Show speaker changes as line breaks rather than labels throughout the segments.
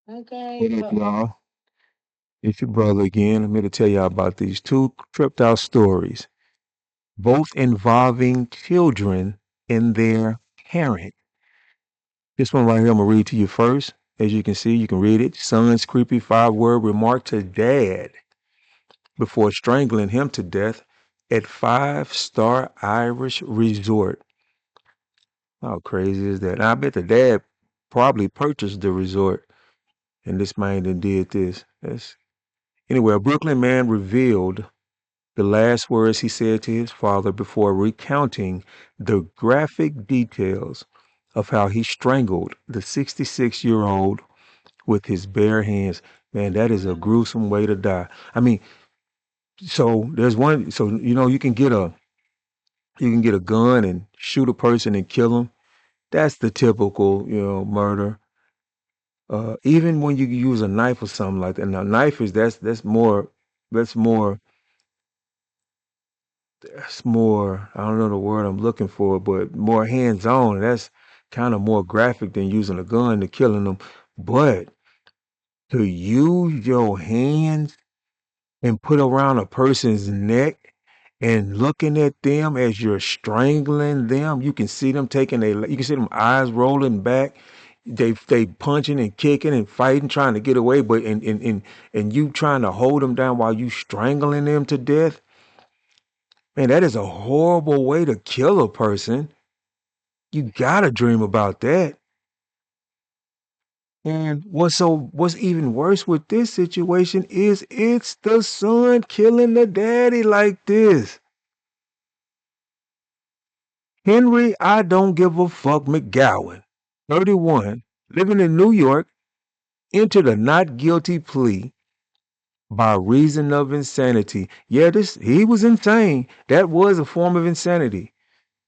Okay,
What up,
but
y'all? It's your brother again. I'm here to tell y'all about these two tripped out stories, both involving children and their parent. This one right here, I'm gonna read to you first. As you can see, you can read it. Son's creepy 5-word remark to dad before strangling him to death at five-star Irish resort. How crazy is that? Now, I bet the dad probably purchased the resort, and this man then did this. Anyway, a Brooklyn man revealed the last words he said to his father before recounting the graphic details of how he strangled the 66-year-old with his bare hands. Man, that is a gruesome way to die. I mean, so there's one. So you can get a gun and shoot a person and kill them. That's the typical murder. Even when you use a knife or something like that. Now, knife is that's more that's more, I don't know the word I'm looking for, but more hands on. That's kind of more graphic than using a gun to killing them. But to use your hands and put around a person's neck and looking at them as you're strangling them, you can see them you can see them eyes rolling back. They punching and kicking and fighting, trying to get away, but and you trying to hold them down while you strangling them to death. Man, that is a horrible way to kill a person. You gotta dream about that. And what's even worse with this situation is it's the son killing the daddy like this. Henry, I don't give a fuck McGowan, 31, living in New York, entered a not guilty plea by reason of insanity. Yeah, this he was insane. That was a form of insanity.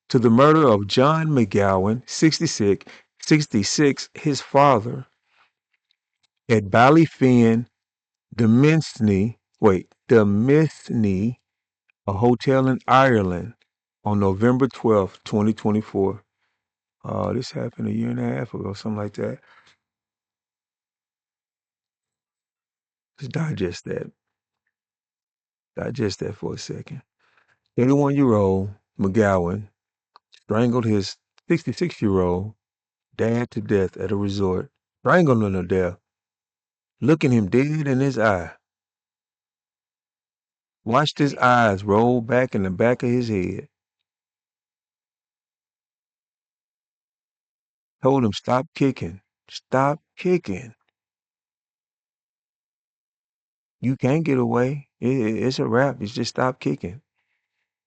To the murder of John McGowan, 66, his father, at Ballyfin, Dumesney, a hotel in Ireland, on November 12th, 2024. This happened a year and a half ago, something like that. Just digest that for a second. 31-year-old McGowan strangled his 66-year-old dad to death at a resort, strangled him to death, looking him dead in his eye. Watched his eyes roll back in the back of his head. Told him, stop kicking. Stop kicking. You can't get away. It's a wrap. It's just stop kicking.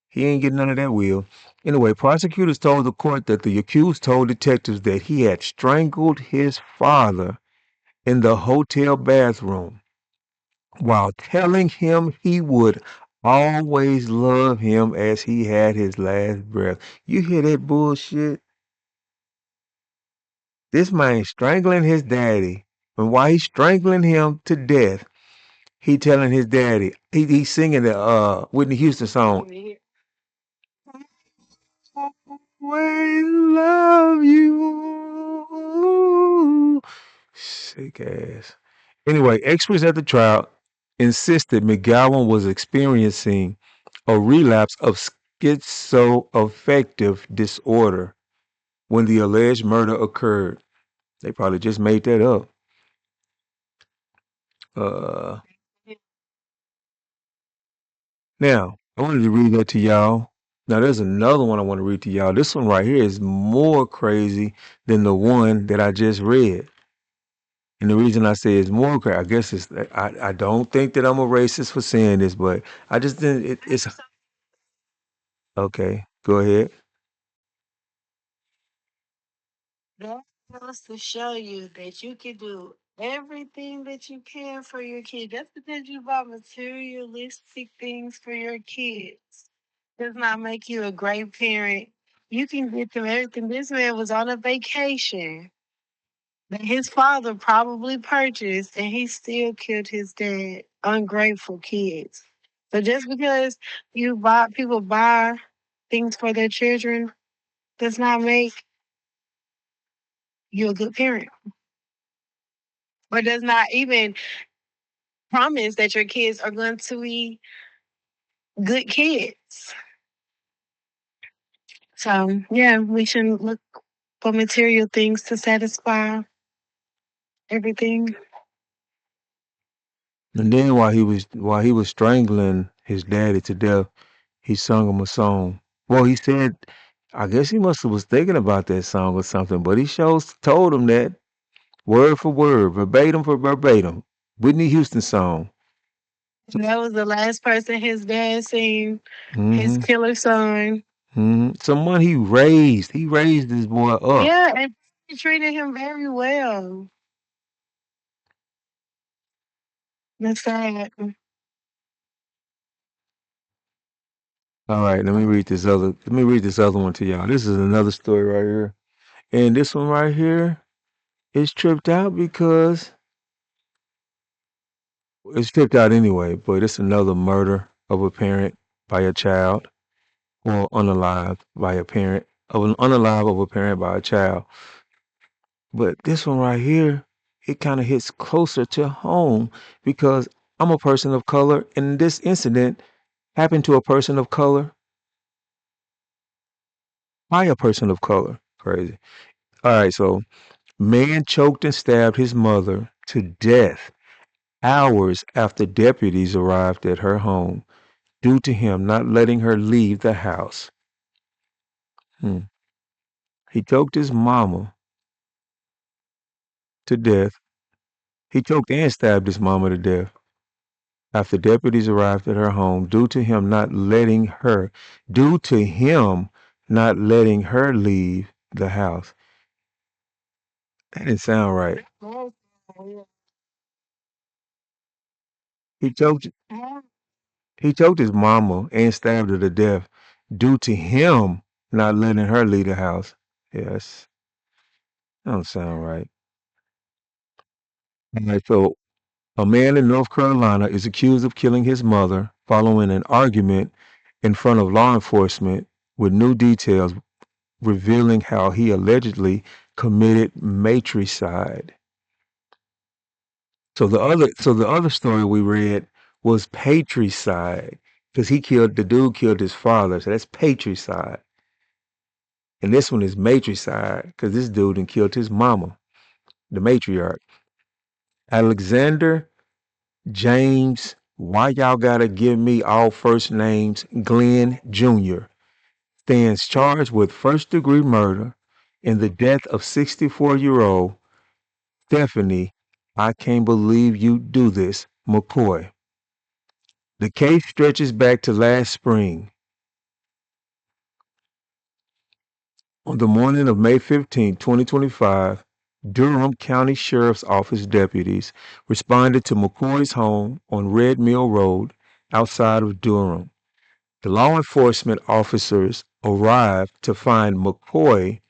He ain't getting none of that will. Anyway, prosecutors told the court that the accused told detectives that he had strangled his father in the hotel bathroom while telling him he would always love him as he had his last breath. You hear that bullshit? This man strangling his daddy. And while he's strangling him to death, he telling his daddy, he's singing the Whitney Houston song, always love you. Sick ass. Anyway, experts at the trial insisted McGowan was experiencing a relapse of schizoaffective disorder when the alleged murder occurred. They probably just made that up. Uh, Now, I wanted to read that to y'all. Now, there's another one I want to read to y'all. This one right here is more crazy than the one that I just read. And the reason I say it's more crazy, I guess it's, I don't think that I'm a racist for saying this, but I just didn't, it's, okay, go ahead.
that goes to show you that you can do everything that you can for your kid. Just because you buy materialistic things for your kids does not make you a great parent. You can get them everything. This man was on a vacation that his father probably purchased, and he still killed his dad. Ungrateful kids. So just because people buy things for their children does not make you a good parent. but does not even promise that your kids are going to be good kids. So yeah, we shouldn't look for material things to satisfy everything.
And then while he was strangling his daddy to death, he sung him a song. Well, he said, I guess he must have was thinking about that song or something, but he shows told him that word for word, verbatim for verbatim. Whitney Houston song.
And that was the last person his dad seen his
Mm-hmm.
killer son.
Mm-hmm. Someone he raised. He raised this boy up.
Yeah, and he treated him very well. That's sad.
All right, let me read this other one to y'all. This is another story right here. And this one right here is tripped out because it's tripped out anyway, but it's another murder of a parent by a child, or unalive by a parent, of an unalive of a parent by a child. But this one right here, it kind of hits closer to home because I'm a person of color, and this incident happened to a person of color by a person of color. Crazy. All right, so man choked and stabbed his mother to death hours after deputies arrived at her home due to him not letting her leave the house. Hmm. He choked his mama to death. He choked and stabbed his mama to death after deputies arrived at her home due to him not letting her leave the house. That didn't sound right. He choked he choked his mama and stabbed her to death due to him not letting her leave the house. Yes, that don't sound right. All right, so a man in North Carolina is accused of killing his mother following an argument in front of law enforcement, with new details revealing how he allegedly committed matricide. So the other story we read was patricide because the dude killed his father, so that's patricide. And this one is matricide because this dude done killed his mama, the matriarch. Alexander James, why y'all gotta give me all first names? Glenn Jr. stands charged with first degree murder in the death of 64-year-old Stephanie. I can't believe you do this, McCoy. The case stretches back to last spring. On the morning of May 15, 2025, Durham County Sheriff's Office deputies responded to McCoy's home on Red Mill Road outside of Durham. The law enforcement officers arrived to find McCoy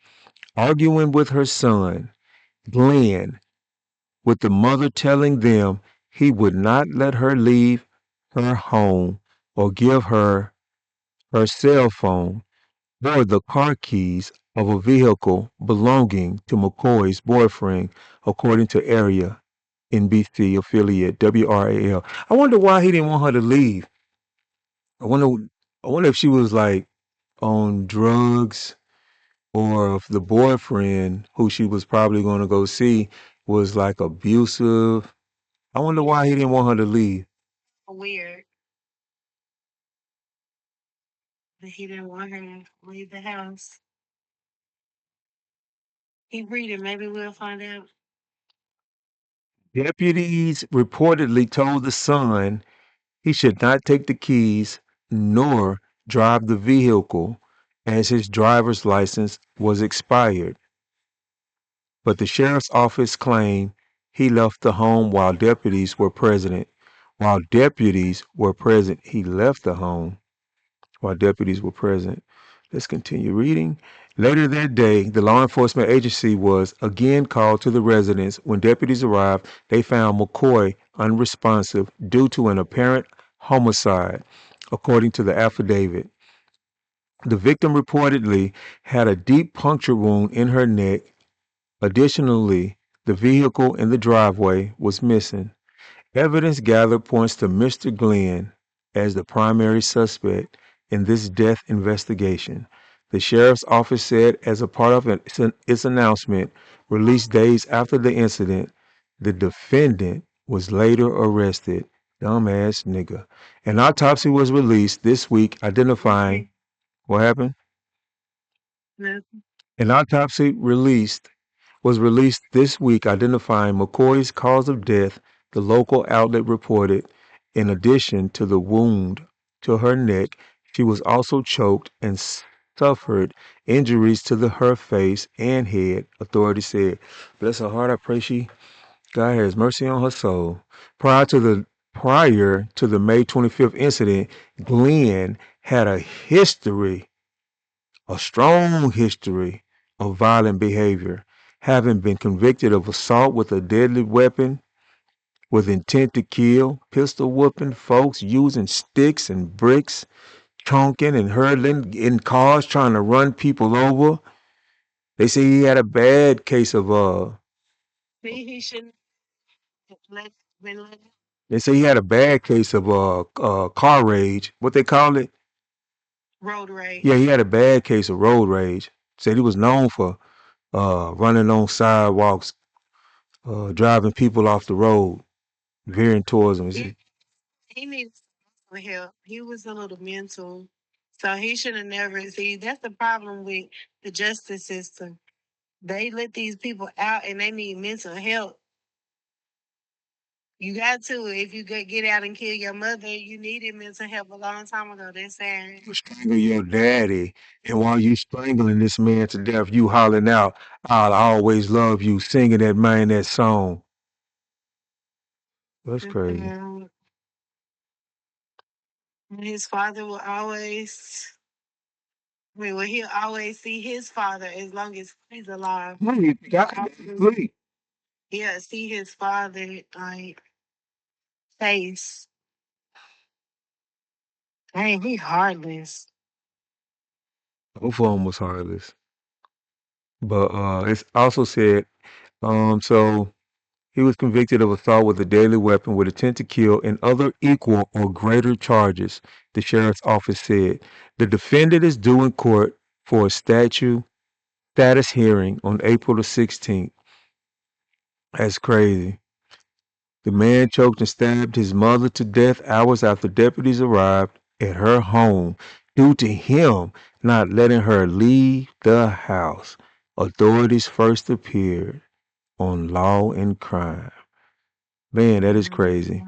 arguing with her son, Glenn, with the mother telling them he would not let her leave her home or give her cell phone or the car keys of a vehicle belonging to McCoy's boyfriend, according to area NBC affiliate WRAL. I wonder why he didn't want her to leave. I wonder. I wonder if she was like on drugs, or if the boyfriend who she was probably going to go see was like abusive. I wonder why he didn't want her to leave.
Weird that he didn't want her to leave the house. Keep reading. Maybe we'll find out.
Deputies reportedly told the son he should not take the keys nor drive the vehicle as his driver's license was expired. But the sheriff's office claimed he left the home while deputies were present. While deputies were present, he left the home while deputies were present. Let's continue reading. Later that day, the law enforcement agency was again called to the residence. When deputies arrived, they found McCoy unresponsive due to an apparent homicide, according to the affidavit. The victim reportedly had a deep puncture wound in her neck. Additionally, The vehicle in the driveway was missing. Evidence gathered points to Mr. Glenn as the primary suspect in this death investigation. The sheriff's office said, as a part of its announcement released days after the incident, the defendant was later arrested. Dumbass nigga. An autopsy was released this week identifying what happened.
Nothing.
An autopsy released was released this week identifying McCoy's cause of death, the local outlet reported. In addition to the wound to her neck, she was also choked and suffered injuries to her face and head, authorities said. Bless her heart, I pray God has mercy on her soul. Prior to the May 25th incident, Glenn had a strong history of violent behavior, having been convicted of assault with a deadly weapon with intent to kill, pistol whooping folks, using sticks and bricks, chonking and hurtling in cars, trying to run people over. They say he had a bad case of
See, he shouldn't have been let out.
they say he had a bad case of car rage. What they call it?
Road
Yeah, he
rage.
had a bad case of road rage. Said he was known for running on sidewalks, driving people off the road, veering towards them.
He, he needs some help. He was a little mental. So he should have never. See, that's the problem with the justice system. They let these people out and they need mental help. You got to. If you get out and kill your mother, you needed mental help a long time ago. That's sad.
You strangle your daddy, and while you strangling this man to death, you hollering out, "I'll always love you," singing that song. That's crazy.
Um, his father will always. I mean, well, he'll always see his father as long as he's alive.
No, you got sleep.
Yeah, see his father like face. Dang, he heartless.
Both of them was heartless. But it's also said, so he was convicted of assault with a deadly weapon with intent to kill and other equal or greater charges, the sheriff's office said. The defendant is due in court for a status hearing on April the 16th. That's crazy. The man choked and stabbed his mother to death hours after deputies arrived at her home due to him not letting her leave the house. Authorities first appeared on Law and Crime. Man, that is crazy.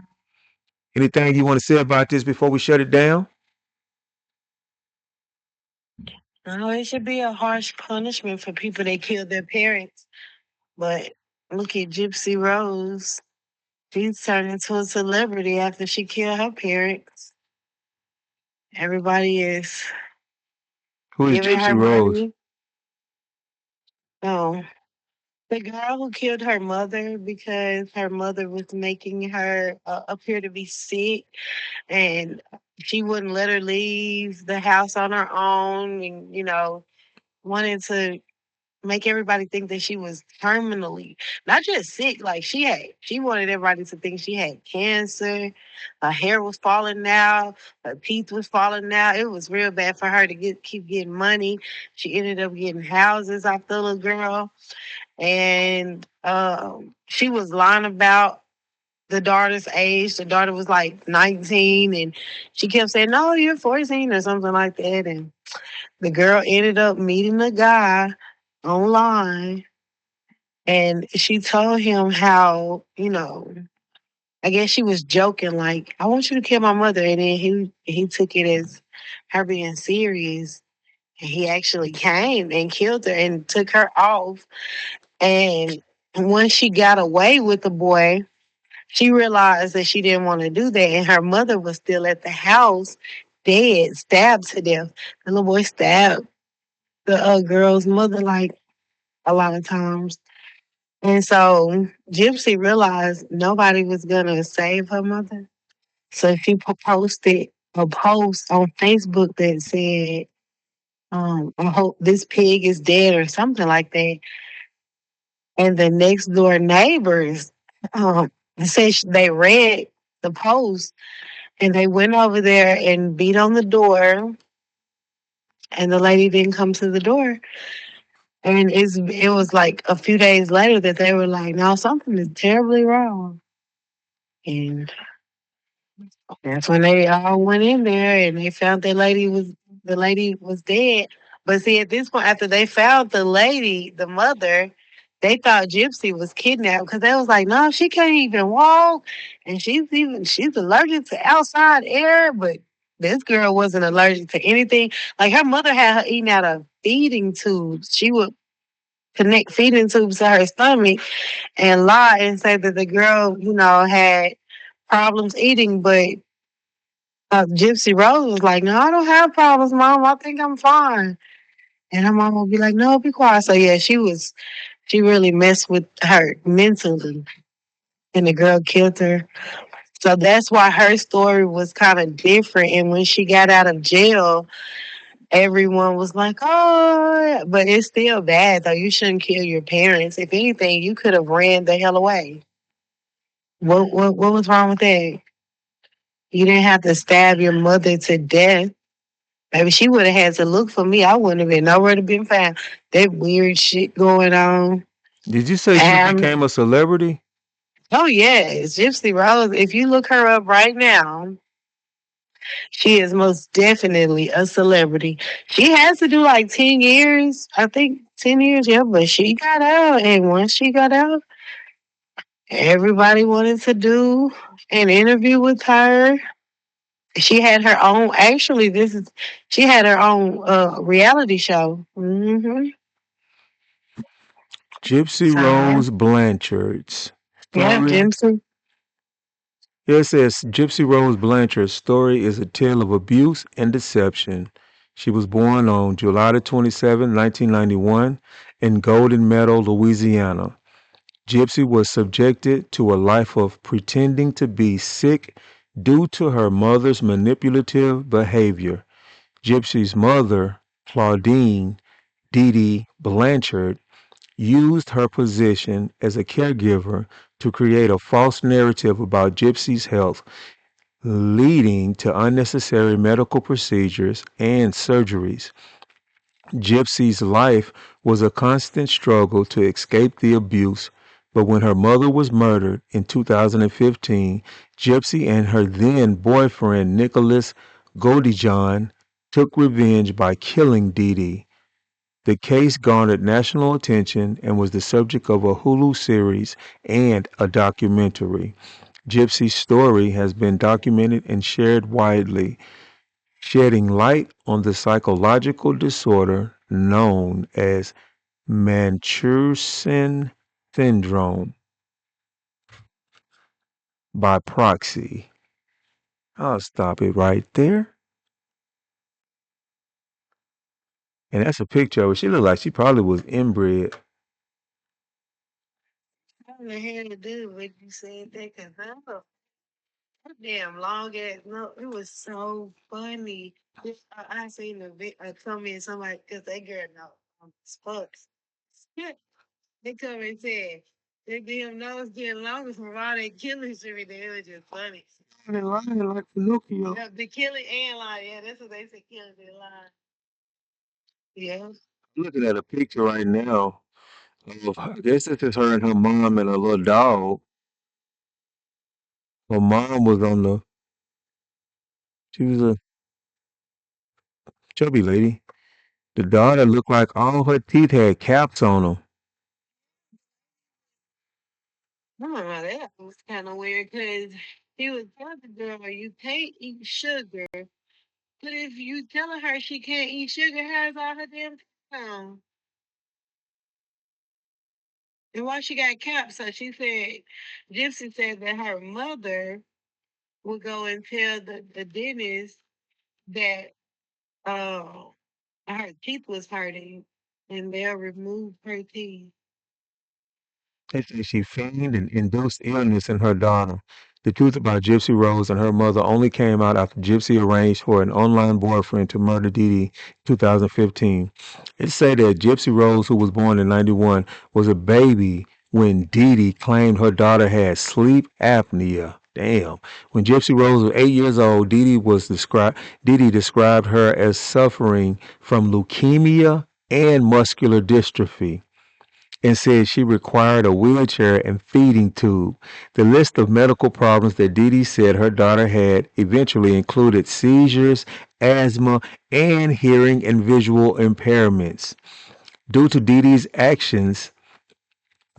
Anything you want to say about this before we shut it down?
No, it should be a harsh punishment for people that killed their parents. But look at Gypsy Rose. She's turned into a celebrity after she killed her parents. Everybody is
Who is
giving
Gypsy
her
Rose?
money. Oh, the girl who killed her mother because her mother was making her appear to be sick and she wouldn't let her leave the house on her own and, wanted to make everybody think that she was terminally not just sick, like she wanted everybody to think she had cancer. Her hair was falling out, her teeth was falling out. It was real bad for her to keep getting money. She ended up getting houses off the little girl, and she was lying about the daughter's age. The daughter was like 19, and she kept saying, "No, you're 14," or something like that. And the girl ended up meeting a guy online, and she told him how, I guess she was joking, like, "I want you to kill my mother," and then he took it as her being serious. And he actually came and killed her and took her off. And once she got away with the boy, she realized that she didn't want to do that, and her mother was still at the house, dead, stabbed to death. The little boy stabbed the girl's mother like a lot of times. And so Gypsy realized nobody was gonna save her mother. So she posted a post on Facebook that said, "I hope this pig is dead," or something like that. And the next door neighbors um, said they read the post and they went over there and beat on the door, and the lady didn't come to the door. And it was like a few days later that they were like, no, something is terribly wrong. And that's when they all went in there and they found the lady was dead. But see, at this point, after they found the lady, the mother, they thought Gypsy was kidnapped because they was like, no, she can't even walk, and she's allergic to outside air. But this girl wasn't allergic to anything. Like her mother had her eating out of feeding tubes. She would connect feeding tubes to her stomach and lie and say that the girl, had problems eating, but Gypsy Rose was like, "No, I don't have problems, Mom. I think I'm fine." And her mom would be like, "No, be quiet." So yeah, she really messed with her mentally, and the girl killed her. So that's why her story was kind of different. And when she got out of jail, everyone was like, "Oh," but it's still bad though. You shouldn't kill your parents. If anything, you could have ran the hell away. What was wrong with that? You didn't have to stab your mother to death. Maybe she would have had to look for me. I wouldn't have been nowhere to been found. That weird shit going on.
Did you say she
Um,
became a celebrity?
oh yes, Gypsy Rose. If you look her up right now, she is most definitely a celebrity. She has to do like 10 years. I think 10 years. Yeah, but she got out, and once she got out, everybody wanted to do an interview with her. She had her own. Actually, this is she had her own reality show.
Gypsy
So yeah,
Rose Blanchard's
yeah,
story.
Gypsy.
Here it says Gypsy Rose Blanchard's story is a tale of abuse and deception. She was born on July the 27th, 1991, in Golden Meadow, Louisiana. Gypsy was subjected to a life of pretending to be sick due to her mother's manipulative behavior. Gypsy's mother, Claudine Dee Dee Blanchard, used her position as a caregiver to create a false narrative about Gypsy's health, leading to unnecessary medical procedures and surgeries. Gypsy's life was a constant struggle to escape the abuse, but when her mother was murdered in 2015, Gypsy and her then boyfriend Nicholas Godijon took revenge by killing Dee Dee. The case garnered national attention and was the subject of a Hulu series and a documentary. Gypsy's story has been documented and shared widely, shedding light on the psychological disorder known as Munchausen syndrome by proxy. I'll stop it right there. And that's a picture of her. She looked like she probably was inbred.
I don't know how to do what you said that because that damn long ass. No, it was so funny. I seen a comment somebody because that girl know sports. They come and said that damn nose getting longer from all that killing shit. It was just funny. They lying like Pinocchio. Yeah, the killing and lying. Yeah, that's what they said. Killing and lying. Yeah.
I'm looking at a picture right now of, I guess this is her and her mom and a little dog. Her mom was on the, she was a chubby lady. The daughter looked like all her teeth had caps on them.
I don't know. That was kind of weird because he was telling the girl, you can't eat sugar. But if you telling her she can't eat sugar, how's all her damn teeth on? And why she got caps? So she said, Gypsy said that her mother would go and tell the dentist that uh, her teeth was hurting and they'll remove her teeth.
They say she feigned and induced illness in her daughter. The truth about Gypsy Rose and her mother only came out after Gypsy arranged for an online boyfriend to murder Dee Dee in 2015. It's said that Gypsy Rose, who was born in 91, was a baby when Dee Dee claimed her daughter had sleep apnea. Damn. When Gypsy Rose was 8 years old, Dee Dee described her as suffering from leukemia and muscular dystrophy and said she required a wheelchair and feeding tube. The list of medical problems that Dee Dee said her daughter had eventually included seizures, asthma, and hearing and visual impairments. Due to Dee Dee's actions,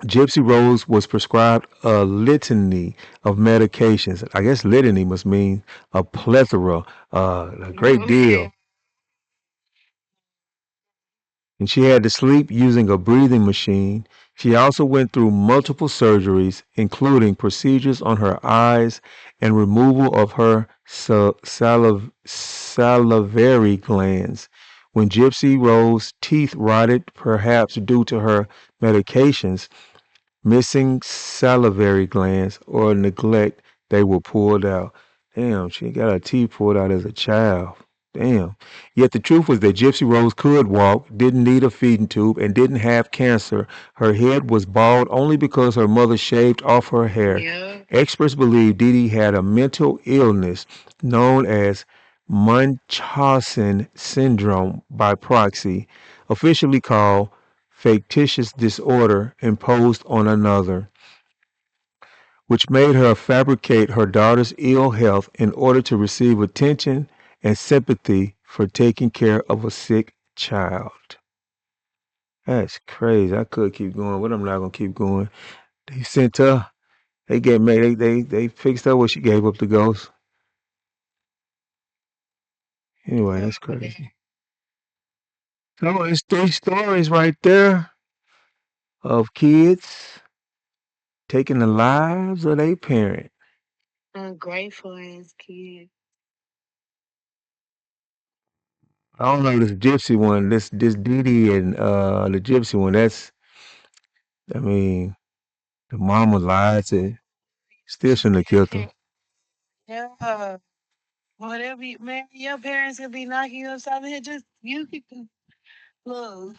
Gypsy Rose was prescribed a litany of medications. I guess litany must mean a plethora, a great deal. And she had to sleep using a breathing machine. She also went through multiple surgeries, including procedures on her eyes and removal of her salivary glands. When Gypsy Rose's teeth rotted, perhaps due to her medications, missing salivary glands, or neglect, they were pulled out. Damn, she got her teeth pulled out as a child. Damn. Yet the truth was that Gypsy Rose could walk, didn't need a feeding tube, and didn't have cancer. Her head was bald only because her mother shaved off her hair.
Yeah.
Experts believe Dee Dee had a mental illness known as Munchausen syndrome by proxy, officially called factitious disorder imposed on another, which made her fabricate her daughter's ill health in order to receive attention and sympathy for taking care of a sick child. That's crazy. I could keep going, but I'm not gonna keep going. They sent her. They get made. They fixed her when she gave up the ghost. Anyway, that's crazy. So it's three stories right there of kids taking the lives of their parent.
Ungrateful ass kid.
I don't know this gypsy one. This Dee Dee and the gypsy one. That's I mean the mama lied to. Still shouldn't have killed him.
Yeah. Whatever you, man, your parents could be knocking you upside the head. Just you could look.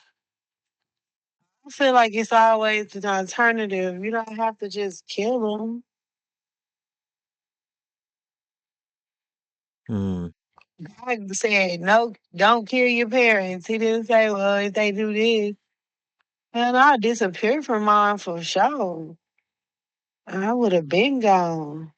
I feel like it's always an alternative. You don't have to just kill them.
Hmm.
God said, no, don't kill your parents. He didn't say, well, if they do this, and I disappeared from mine for sure. I would have been gone.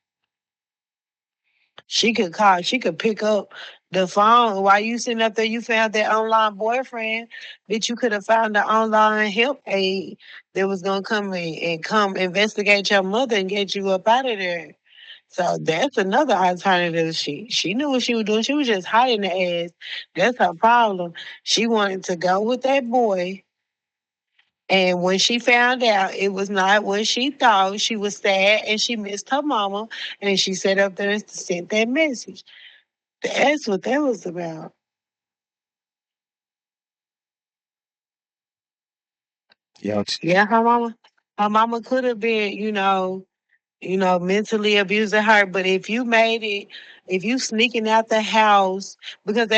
She could call, she could pick up the phone while you sitting up there. You found that online boyfriend, bitch. You could have found the online help aide that was gonna come in and come investigate your mother and get you up out of there. So that's another alternative. She knew what she was doing. She was just hiding the ass. That's her problem. She wanted to go with that boy. And when she found out it was not what she thought, she was sad and she missed her mama. And she sat up there and sent that message. That's what that was about.
Yeah.
Yeah, her mama could have been, mentally abusing her. But if you made it, if you sneaking out the house, because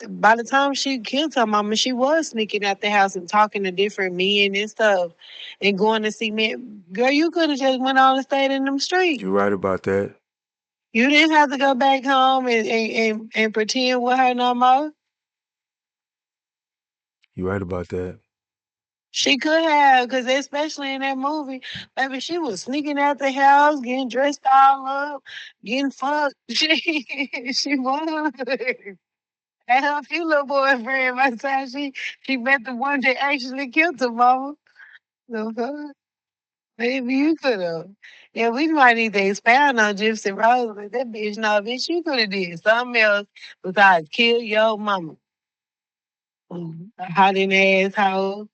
by the time she killed her mama, she was sneaking out the house and talking to different men and stuff, and going to see men. Girl, you could have just went on and stayed in them streets.
You're right about that.
You didn't have to go back home and pretend with her no more.
You're right about that.
She could have, because especially in that movie, baby, she was sneaking out the house, getting dressed all up, getting fucked. She was. And her few little boyfriend by the time she met the one that actually killed her mama. The fuck? Maybe you could have. Yeah, we might need to expound on Gypsy Rose, but that bitch, no, bitch, you could have did something else besides kill your mama. A hot in asshole.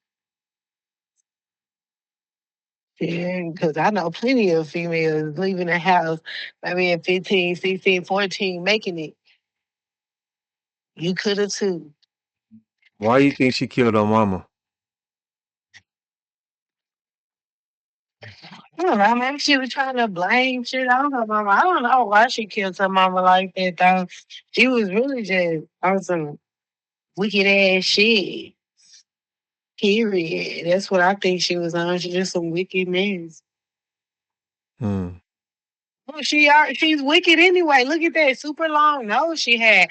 Yeah, because I know plenty of females leaving the house, maybe at 15, 16, 14, making it. You could have too.
Why you think she killed her mama?
I don't know. Maybe she was trying to blame shit on her mama. I don't know why she killed her mama like that, though. She was really just on some wicked ass shit. Period. That's what I think she was on. She just some wickedness.
Hmm.
Well, she's wicked anyway. Look at that super long nose she had.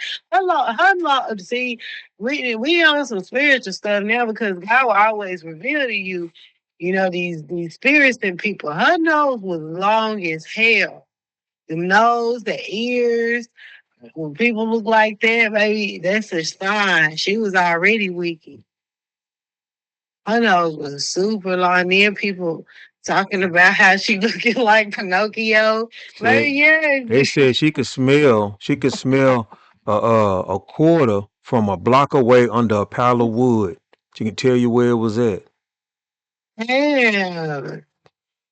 See, we on some spiritual stuff now because God will always reveal to you, these spirits and people. Her nose was long as hell. The nose, the ears. When people look like that, baby, that's a sign. She was already wicked. Her nose was super long. Then people talking about how she looking like Pinocchio. Baby,
They
yeah.
said she could smell a quarter from a block away under a pile of wood. She can tell you where it was at.
Yeah.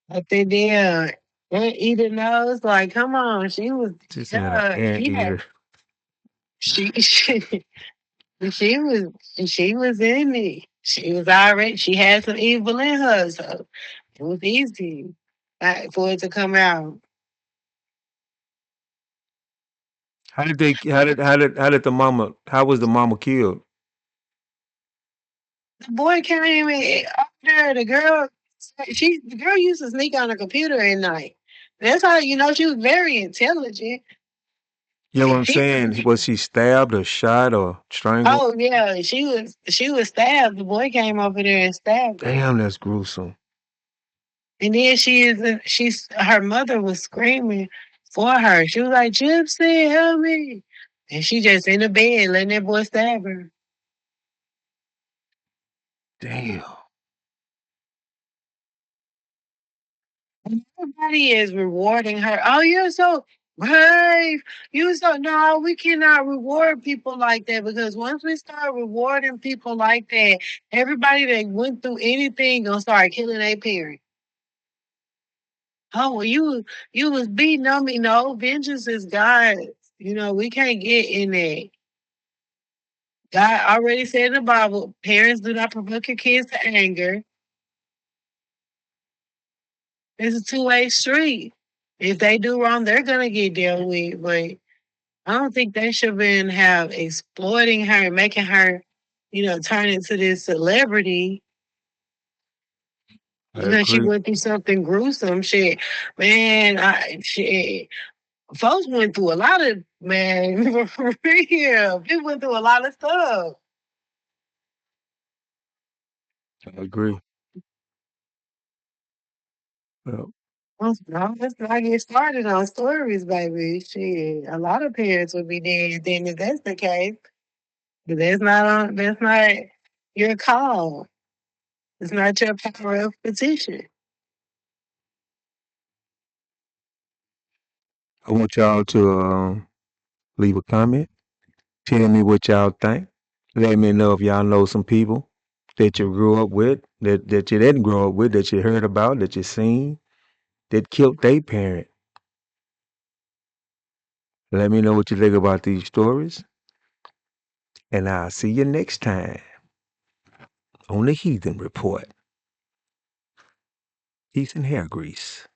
I think they eat her nose. Like, come on. She was,
She said an
yeah.
anteater.
She she was she was in me. She was already she had some evil in her, so it was easy for it to come out.
How was the mama killed?
The boy came in up there. The girl used to sneak on the computer at night. That's how you know she was very intelligent.
You know what I'm
She,
saying? Was she stabbed or shot or strangled?
oh yeah, she was stabbed. The boy came over there and stabbed her.
Damn, that's gruesome.
And then her mother was screaming for her. She was like, Gypsy, help me. And she just in the bed letting that boy stab her.
Damn.
And everybody is rewarding her. Oh, you're so brave. You so no, we cannot reward people like that because once we start rewarding people like that, everybody that went through anything gonna start killing their parents. Oh, well, you was beating on me. No, vengeance is God. We can't get in that. God already said in the Bible, parents do not provoke your kids to anger. It's a two-way street. If they do wrong, they're gonna get dealt with. But I don't think they should been have exploiting her and making her, turn into this celebrity
I
because she
agree.
went through something gruesome. Shit, man, folks went through a lot of man for real. People went through a lot of stuff.
I agree. Well,
No, let's not get started on stories, baby. Shit, a lot of parents would be dead then if that's the case. But that's not your call. It's not your power of petition.
I want y'all to leave a comment. Tell me what y'all think. Let me know if y'all know some people that you grew up with, that you didn't grow up with, that you heard about, that you seen, that killed their parent. Let me know what you think about these stories, and I'll see you next time on the Heathen Report. Peace and hair grease.